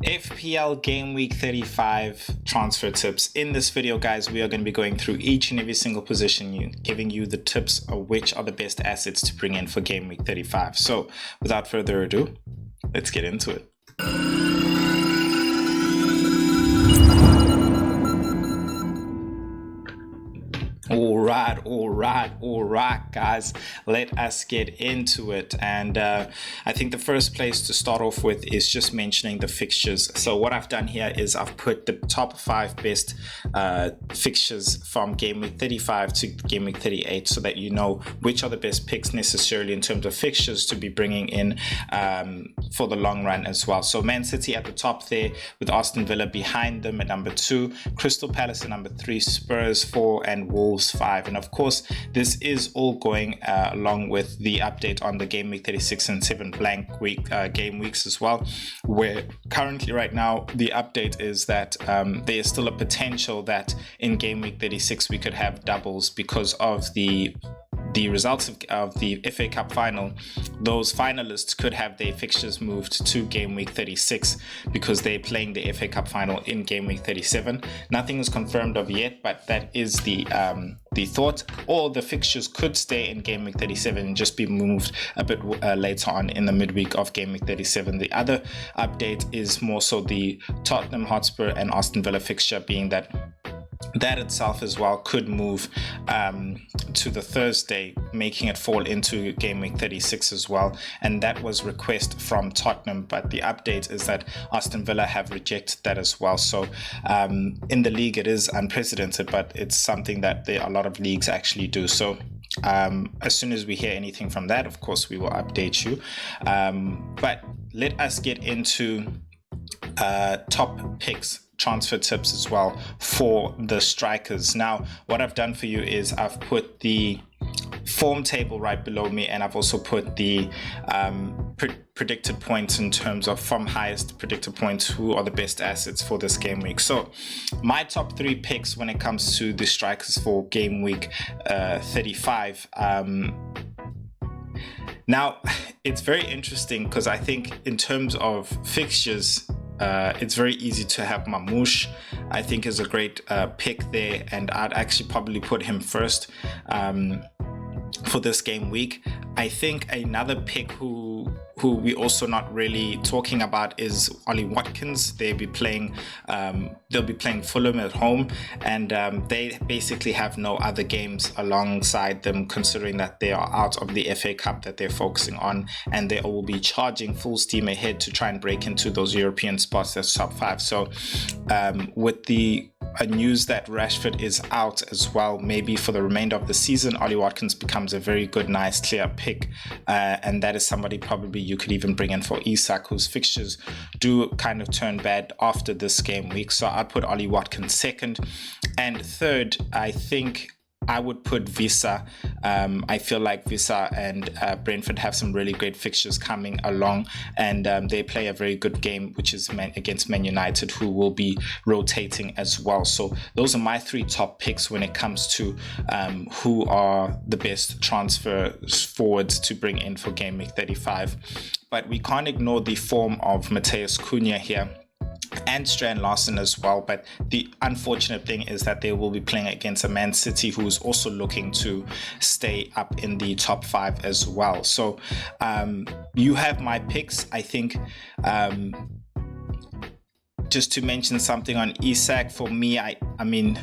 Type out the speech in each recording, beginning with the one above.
FPL Gameweek 35 transfer tips. In this video, guys, we are going to be going through each and every single position, giving you the tips of which are the best assets to bring in for Gameweek 35. So without further ado, let's get into it. All right, guys, let us get into it. And I think the first place to start off with is just mentioning the fixtures. So what I've done here is I've put the top 5 best fixtures from game week 35 to game week 38, so that you know which are the best picks necessarily in terms of fixtures to be bringing in for the long run as well. So Man City at the top there, with Aston Villa behind them at number 2, Crystal Palace at number 3, Spurs 4, and Wolves 5. And of course, this is all going along with the update on the game week 36 and 7 blank week game weeks as well, where currently right now the update is that there is still a potential that in game week 36 we could have doubles because of the results of the FA Cup final. Those finalists could have their fixtures moved to game week 36 because they're playing the FA Cup final in game week 37. Nothing is confirmed of yet, but that is the thought. Or the fixtures could stay in game week 37 and just be moved a bit later on in the midweek of game week 37. The other update is more so the Tottenham Hotspur and Aston Villa fixture, being that itself as well could move to the Thursday, making it fall into game week 36 as well. And that was request from Tottenham, but the update is that Aston Villa have rejected that as well. So in the league it is unprecedented, but it's something that a lot of leagues actually do. So as soon as we hear anything from that, of course we will update you, but let us get into top picks, transfer tips as well for the strikers. Now, what I've done for you is I've put the form table right below me, and I've also put the predicted points in terms of from highest predicted points, who are the best assets for this game week. So my top 3 picks when it comes to the strikers for game week 35. Now, it's very interesting because I think in terms of fixtures, it's very easy to have Mamouche. I think is a great pick there, and I'd actually probably put him first for this game week. I think another pick who we also not really talking about is Ollie Watkins. They'll be playing Fulham at home, and they basically have no other games alongside them, considering that they are out of the FA Cup that they're focusing on, and they will be charging full steam ahead to try and break into those European spots as top 5. So with the news that Rashford is out as well, maybe for the remainder of the season, Ollie Watkins becomes a very good, nice, clear pick, and that is somebody probably you could even bring in for Isak, whose fixtures do kind of turn bad after this game week. So I'd put Ollie Watkins second, and third, I think I would put Visa. I feel like Visa and Brentford have some really great fixtures coming along, and they play a very good game, which is against Man United, who will be rotating as well. So those are my 3 top picks when it comes to who are the best transfer forwards to bring in for game week 35. But we can't ignore the form of Matheus Cunha here, and Strand Larsen as well. But the unfortunate thing is that they will be playing against a Man City who is also looking to stay up in the top 5 as well. So you have my picks. I think just to mention something on Isak, for me, I mean,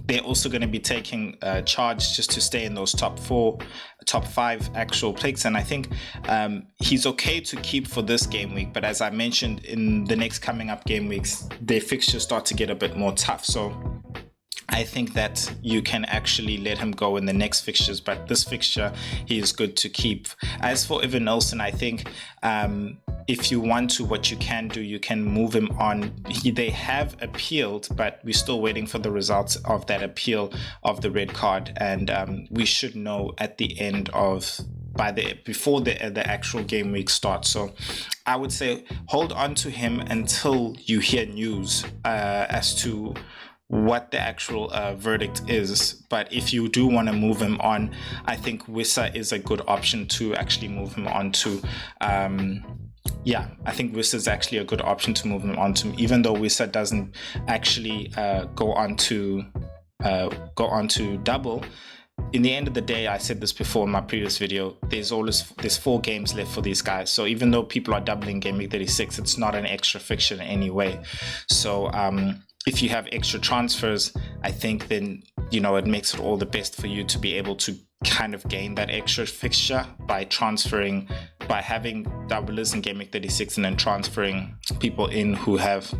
they're also going to be taking charge just to stay in those top 5 actual picks, and I think he's okay to keep for this game week. But as I mentioned, in the next coming up game weeks, their fixtures start to get a bit more tough. So I think that you can actually let him go in the next fixtures, but this fixture he is good to keep. As for Evan Nelson, I think if you want to, what you can do, you can move him on. They have appealed, but we're still waiting for the results of that appeal of the red card, and we should know at the end of before the actual game week starts. So I would say hold on to him until you hear news as to what the actual verdict is. But if you do want to move him on, I think Wissa is a good option to actually move him on to yeah, I think Wissa is actually a good option to move him onto, even though Wissa doesn't actually go on to double. In the end of the day, I said this before in my previous video, there's 4 games left for these guys. So even though people are doubling Game Week 36, it's not an extra fixture in any way. So if you have extra transfers, I think then, you know, it makes it all the best for you to be able to kind of gain that extra fixture by transferring, by having doublers in Game Week 36 and then transferring people in who have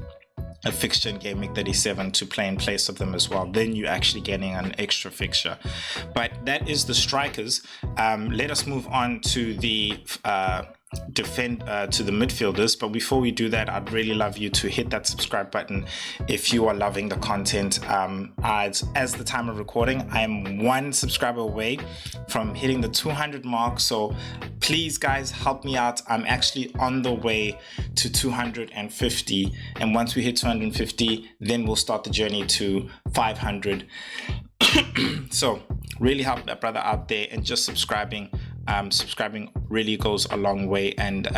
a fixture in Game Week 37 to play in place of them as well. Then you're actually getting an extra fixture. But that is the strikers. Let us move on to the to the midfielders. But before we do that, I'd really love you to hit that subscribe button if you are loving the content. As the time of recording, I am 1 subscriber away from hitting the 200 mark, so please guys, help me out. I'm actually on the way to 250, and once we hit 250, then we'll start the journey to 500. So really help that brother out there, and just subscribing really goes a long way, and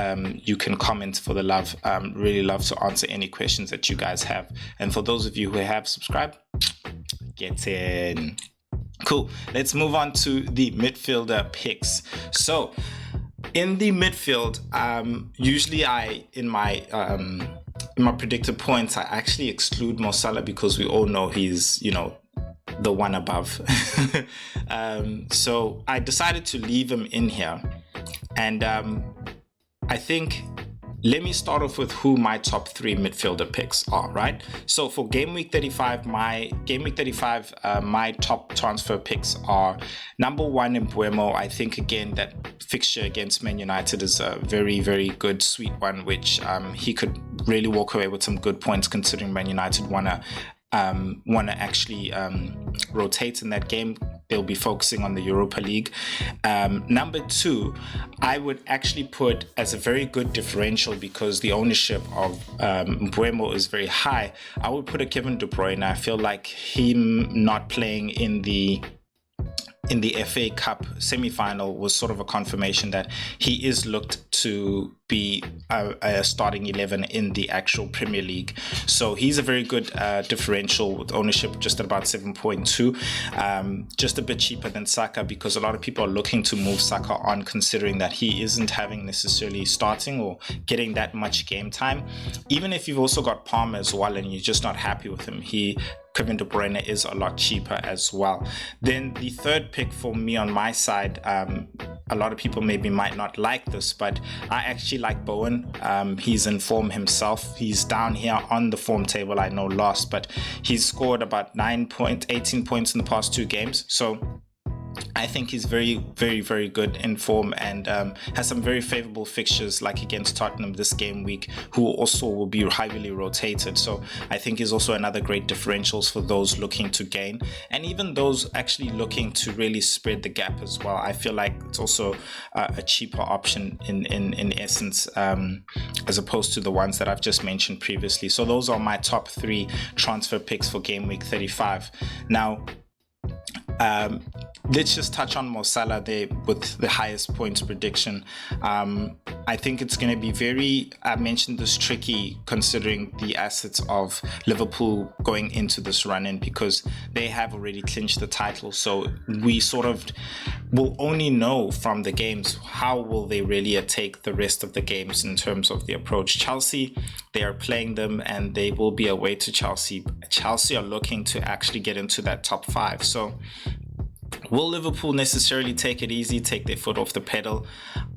you can comment for the love. Really love to answer any questions that you guys have, and for those of you who have subscribed, get in. Cool, let's move on to the midfielder picks. So in the midfield, usually in my predicted points, I actually exclude Mo Salah because we all know he's, you know, the one above. So I decided to leave him in here, and I think, let me start off with who my top 3 midfielder picks are, right? So for Game Week 35, my top transfer picks are number 1 in Mbeumo. I think again that fixture against Man United is a very, very good, sweet one, which he could really walk away with some good points, considering Man United want to actually rotate in that game. They'll be focusing on the Europa League. Number 2, I would actually put as a very good differential, because the ownership of Mbeumo is very high. I would put a Kevin De Bruyne. I feel like him not playing in the FA Cup semi-final was sort of a confirmation that he is looked to be a starting 11 in the actual Premier League. So he's a very good differential, with ownership just at about 7.2, just a bit cheaper than Saka, because a lot of people are looking to move Saka on, considering that he isn't having necessarily starting or getting that much game time. Even if you've also got Palmer as well and you're just not happy with him, Kevin De Bruyne is a lot cheaper as well. Then the third pick for me on my side, a lot of people maybe might not like this, but I actually like Bowen. He's in form himself. He's down here on the form table, I know last, but he's scored about 18 points in the past 2 games. So I think he's very, very, very good in form, and has some very favorable fixtures, like against Tottenham this game week, who also will be heavily rotated. So I think he's also another great differentials for those looking to gain, and even those actually looking to really spread the gap as well. I feel like it's also a cheaper option in essence, as opposed to the ones that I've just mentioned previously. So those are my top 3 transfer picks for Game Week 35. Now, let's just touch on Mo Salah there with the highest points prediction. I think it's going to be I mentioned this, tricky, considering the assets of Liverpool going into this run-in, because they have already clinched the title. So we sort of will only know from the games how will they really take the rest of the games in terms of the approach. Chelsea, they are playing them, and they will be away to Chelsea. Chelsea are looking to actually get into that top 5. So will Liverpool necessarily take it easy, take their foot off the pedal?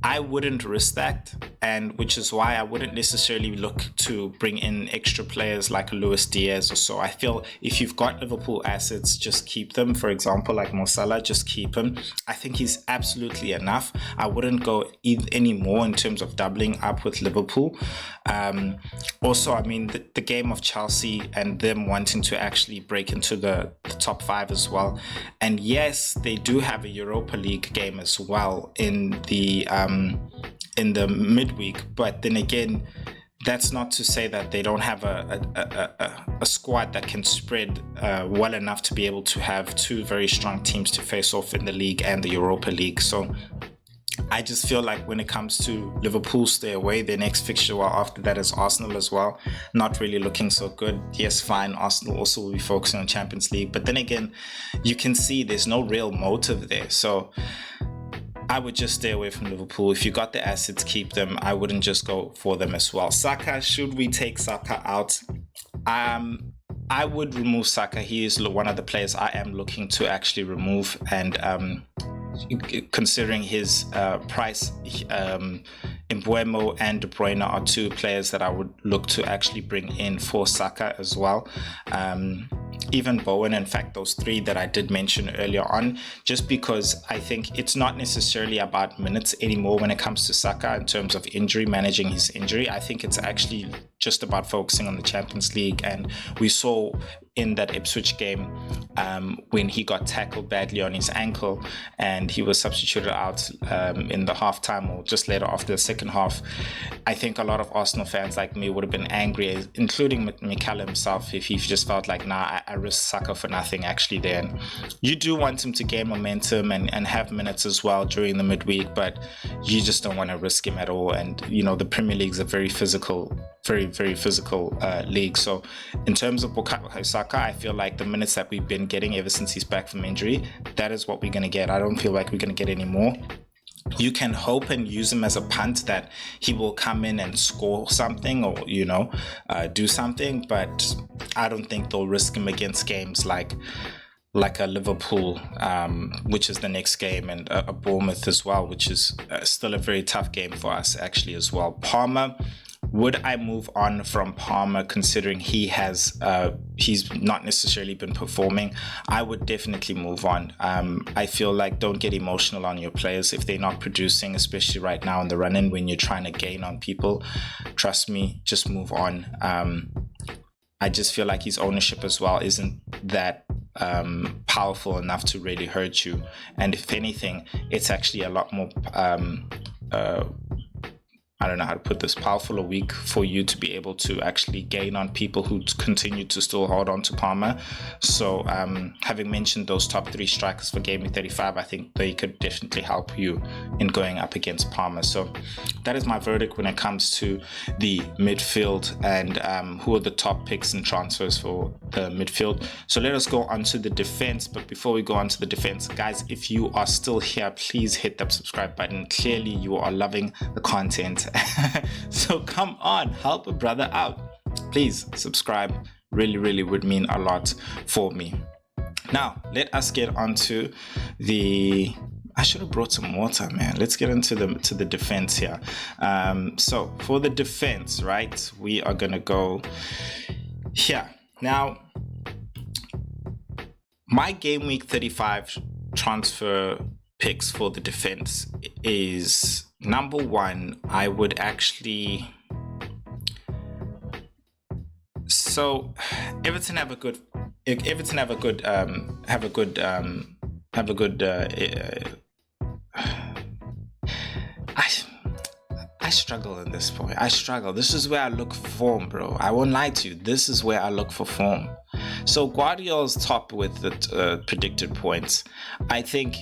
I wouldn't risk that, and which is why I wouldn't necessarily look to bring in extra players like Luis Diaz or so. I feel if you've got Liverpool assets, just keep them. For example, like Mo Salah, just keep him. I think he's absolutely enough. I wouldn't go any more in terms of doubling up with Liverpool. Also, I mean, the game of Chelsea and them wanting to actually break into the top 5 as well. And yes, they do have a Europa League game as well in the midweek, but then again, that's not to say that they don't have a squad that can spread well enough to be able to have 2 very strong teams to face off in the league and the Europa League. So I just feel like when it comes to Liverpool, stay away. Their next fixture, well, after that is Arsenal as well. Not really looking so good. Yes, fine. Arsenal also will be focusing on Champions League. But then again, you can see there's no real motive there. So I would just stay away from Liverpool. If you got the assets, keep them. I wouldn't just go for them as well. Saka, should we take Saka out? I would remove Saka. He is one of the players I am looking to actually remove. And considering his price, Mbeumo and De Bruyne are two players that I would look to actually bring in for Saka as well. Even Bowen, in fact, those three that I did mention earlier on, just because I think it's not necessarily about minutes anymore when it comes to Saka in terms of injury, managing his injury. I think it's actually just about focusing on the Champions League. And we saw in that Ipswich game when he got tackled badly on his ankle and he was substituted out in the halftime or just later after the second half. I think a lot of Arsenal fans like me would have been angry, including Mikel himself, if he just felt like, nah, I risked Saka for nothing actually there. And you do want him to gain momentum and have minutes as well during the midweek, but you just don't want to risk him at all. And, you know, the Premier League is a very physical league. So in terms of Bukayo Saka, I feel like the minutes that we've been getting ever since he's back from injury, that is what we're going to get. I don't feel like we're going to get any more. You can hope and use him as a punt that he will come in and score something or, you know, do something, but I don't think they'll risk him against games like a Liverpool, which is the next game, and a Bournemouth as well, which is still a very tough game for us actually as well. Palmer, would I move on from Palmer considering he's not necessarily been performing? I would definitely move on. I feel like don't get emotional on your players if they're not producing, especially right now in the run-in when you're trying to gain on people. Trust me, just move on. I just feel like his ownership as well isn't that powerful enough to really hurt you. And if anything, it's actually a lot more I don't know how to put this, powerful or weak for you to be able to actually gain on people who continue to still hold on to Palmer. So having mentioned those top three strikers for Gameweek 35, I think they could definitely help you in going up against Palmer. So that is my verdict when it comes to the midfield and who are the top picks and transfers for the midfield. So let us go on to the defense. But before we go on to the defense, guys, if you are still here, please hit that subscribe button. Clearly you are loving the content. So come on, help a brother out. Please subscribe. Really would mean a lot for me. Now, let us get onto the... I should have brought some water, man. Let's get into the defense here. So for the defense, right, we are going to go here. Now, my Game Week 35 transfer picks for the defense is... Number one, I would actually. So, Everton have a good. I struggle in this point. I struggle. This is where I look for form, bro. I won't lie to you. This is where I look for form. So Guardiola's top with the predicted points. I think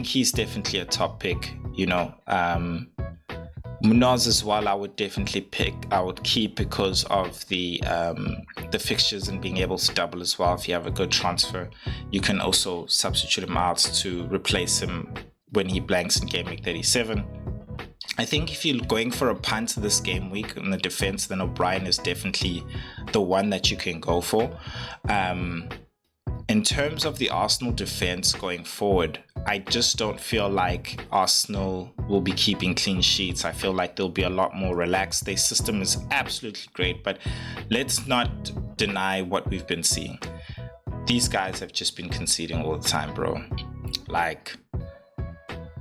he's definitely a top pick, you know. Munoz as well, I would definitely keep because of the fixtures and being able to double as well. If you have a good transfer, you can also substitute him out to replace him when he blanks in Game Week 37. I think if you're going for a punt this game week in the defense, then O'Brien is definitely the one that you can go for. In terms of the Arsenal defense going forward, I just don't feel like Arsenal will be keeping clean sheets. I feel like they'll be a lot more relaxed. Their system is absolutely great, but let's not deny what we've been seeing. These guys have just been conceding all the time, bro. Like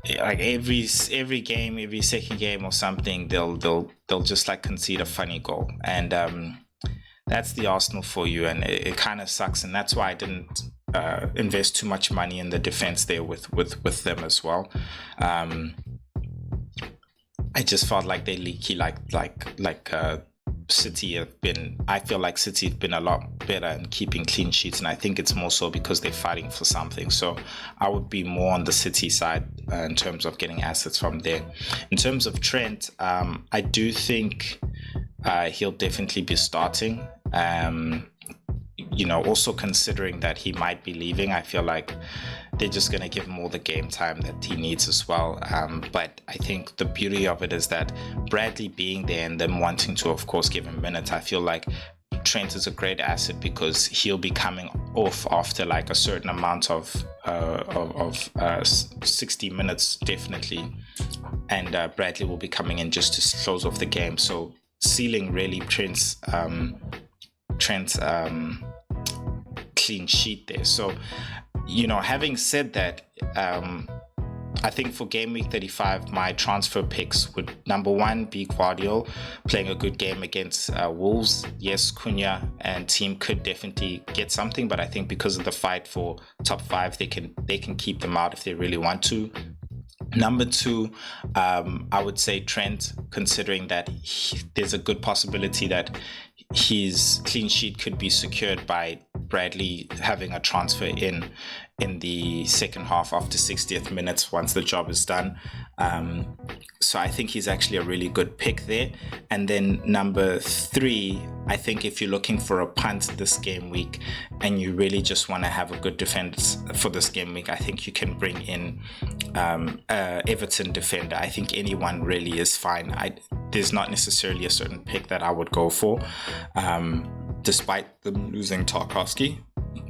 every game, every second game or something, they'll just like concede a funny goal, and that's the Arsenal for you, and it kind of sucks, and that's why I didn't invest too much money in the defense there with them as well. I just felt like they leaky like I feel like City have been a lot better in keeping clean sheets, and I think it's more so because they're fighting for something. So I would be more on the City side in terms of getting assets from there. In terms of Trent, I do think he'll definitely be starting. Also considering that he might be leaving, I feel like they're just going to give him all the game time that he needs as well. But I think the beauty of it is that Bradley being there and them wanting to, of course, give him minutes, I feel like Trent is a great asset because he'll be coming off after like a certain amount of 60 minutes, definitely. And Bradley will be coming in just to close off the game. So sealing really Trent's clean sheet there. So, having said that, I think for game week 35, my transfer picks would, number one, be Guardiola playing a good game against Wolves. Yes, Cunha and team could definitely get something, but I think because of the fight for top 5, they can keep them out if they really want to. Number two, I would say Trent, considering that there's a good possibility that his clean sheet could be secured by Bradley having a transfer in the second half after 60th minutes once the job is done. So I think he's actually a really good pick there. And then number three, I think if you're looking for a punt this game week and you really just want to have a good defense for this game week, I think you can bring in Everton defender. I think anyone really is fine. There's not necessarily a certain pick that I would go for. Despite them losing Tarkowski,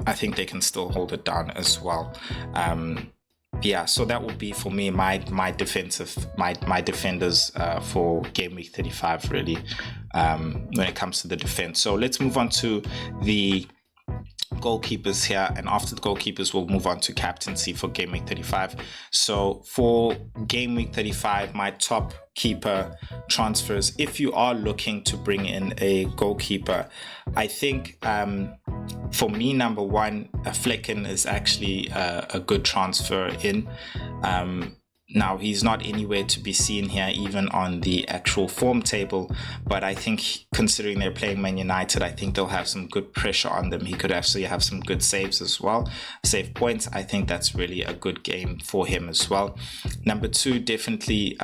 I think they can still hold it down as well. So that would be for me my defenders for game week 35 really when it comes to the defense. So let's move on to the goalkeepers here, and after the goalkeepers we'll move on to captaincy for game week 35. So for game week 35, my top keeper transfers, if you are looking to bring in a goalkeeper, I think for me, number one, Flecken is actually a good transfer in. Now, he's not anywhere to be seen here, even on the actual form table. But I think considering they're playing Man United, I think they'll have some good pressure on them. He could actually have some good saves as well. Save points. I think that's really a good game for him as well. Number two, definitely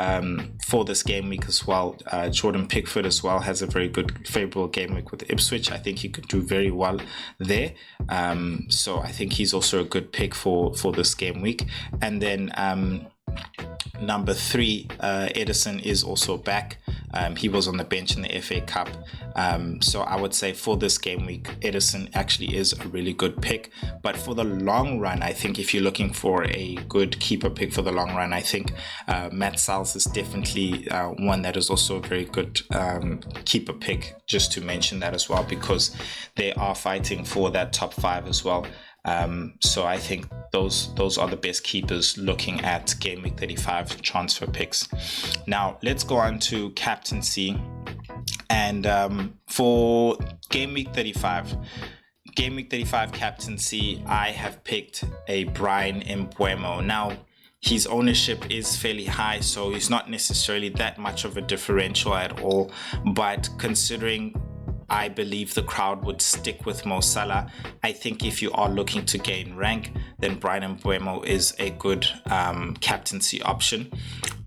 for this game week as well, Jordan Pickford as well has a very good favorable game week with Ipswich. I think he could do very well there. So I think he's also a good pick for this game week. And then number three, Edison is also back. He was on the bench in the FA Cup. So I would say for this game week, Edison actually is a really good pick. But for the long run, I think if you're looking for a good keeper pick for the long run, I think Matt Sals is definitely one that is also a very good keeper pick, just to mention that as well, because they are fighting for that top 5 as well. So I think those are the best keepers looking at game week 35 transfer picks. Now let's go on to captaincy, and for game week 35 captaincy, I have picked a Brian Mbeumo. Now his ownership is fairly high, so he's not necessarily that much of a differential at all, but considering I believe the crowd would stick with Mo Salah, I think if you are looking to gain rank, then Brian Mbeumo is a good captaincy option.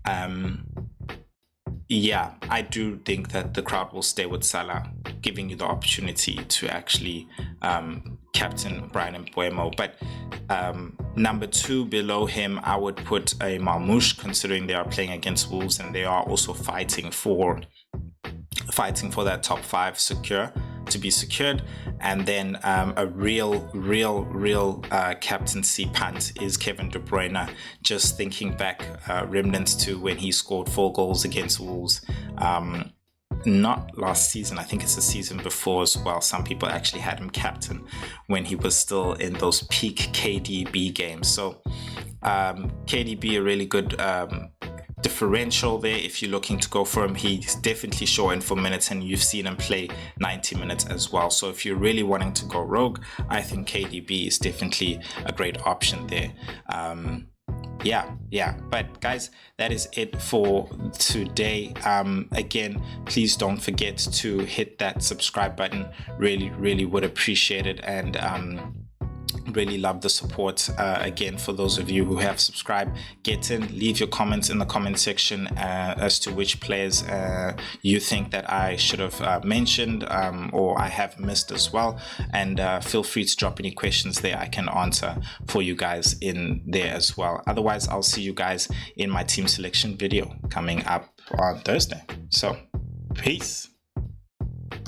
I do think that the crowd will stay with Salah, giving you the opportunity to actually captain Brian Mbeumo. But number two below him, I would put a Marmoush, considering they are playing against Wolves and they are also fighting for that top 5 to be secured. And then a real captaincy punt is Kevin De Bruyne. Just thinking back remnants to when he scored 4 goals against Wolves, not last season, I think it's the season before as well. Some people actually had him captain when he was still in those peak KDB games. So KDB, a really good differential there if you're looking to go for him. He's definitely short in for minutes, and you've seen him play 90 minutes as well. So if you're really wanting to go rogue, I think KDB is definitely a great option there. yeah. But guys, that is it for today. Again, please don't forget to hit that subscribe button. Really would appreciate it, and really love the support. Again, for those of you who have subscribed, get in, leave your comments in the comment section as to which players you think that I should have mentioned or I have missed as well, and feel free to drop any questions there. I can answer for you guys in there as well. Otherwise, I'll see you guys in my team selection video coming up on Thursday. So peace.